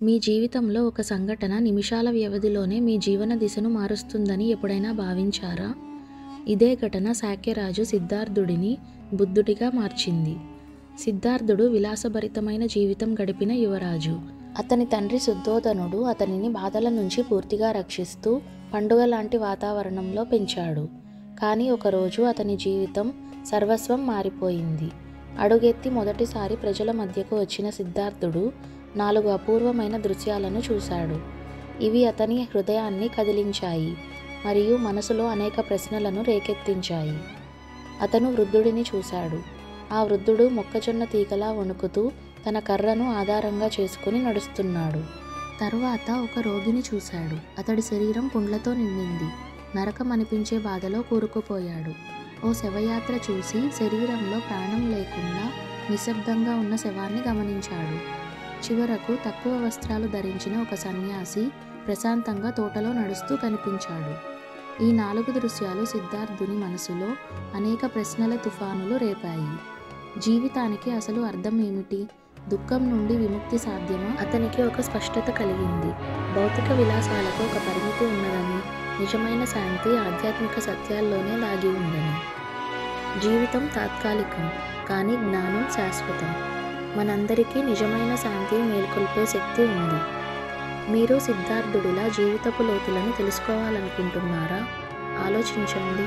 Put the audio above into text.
మీ జీవితంలో ఒక సంఘటన నిమిషాల వ్యవధిలోనే మీ జీవన దిశను మారుస్తుందని ఎప్పుడైనా భావించారా? ఇదే ఘటన శాక్యరాజు సిద్ధార్థుడిని బుద్ధుడిగా మార్చింది. సిద్ధార్థుడు విలాసభరితమైన జీవితం గడిపిన యువరాజు. అతని తండ్రి శుద్ధోదనుడు అతనిని బాధల నుంచి పూర్తిగా రక్షిస్తూ పండుగ లాంటి వాతావరణంలో పెంచాడు. కానీ ఒకరోజు అతని జీవితం సర్వస్వం మారిపోయింది. అడుగెత్తి మొదటిసారి ప్రజల మధ్యకు వచ్చిన సిద్ధార్థుడు 4 అపూర్వమైన దృశ్యాలను చూశాడు. ఇవి అతని హృదయాన్ని కదిలించాయి మరియు మనసులో అనేక ప్రశ్నలను రేకెత్తించాయి. అతను వృద్ధుడిని చూశాడు. ఆ వృద్ధుడు మొక్కజొన్న తీగలా వణుకుతూ తన కర్రను ఆధారంగా చేసుకుని నడుస్తున్నాడు. తరువాత ఒక రోగిని చూశాడు. అతడి శరీరం పుండ్లతో నిండింది. నరకం అనిపించే బాధలో కూరుకుపోయాడు. ఓ శవయాత్ర చూసి శరీరంలో ప్రాణం లేకుండా నిశ్శబ్దంగా ఉన్న శవాన్ని గమనించాడు. చివరకు తక్కువ వస్త్రాలు ధరించిన ఒక సన్యాసి ప్రశాంతంగా తోటలో నడుస్తూ కనిపించాడు. ఈ 4 దృశ్యాలు సిద్ధార్థుని మనసులో అనేక ప్రశ్నల తుఫానులు రేపాయి. జీవితానికి అసలు అర్థం ఏమిటి? దుఃఖం నుండి విముక్తి సాధ్యమా? అతనికి ఒక స్పష్టత కలిగింది. భౌతిక విలాసాలకు ఒక పరిమితి ఉన్నదని, నిజమైన శాంతి ఆధ్యాత్మిక సత్యాల్లోనే దాగి ఉందని. జీవితం తాత్కాలికం, కానీ జ్ఞానం శాశ్వతం. మనందరికీ నిజమైన శాంతి మేల్కొల్పే శక్తి ఉంది. మీరు సిద్ధార్థుడిలా జీవితపు లోతులను తెలుసుకోవాలనుకుంటున్నారా? ఆలోచించండి.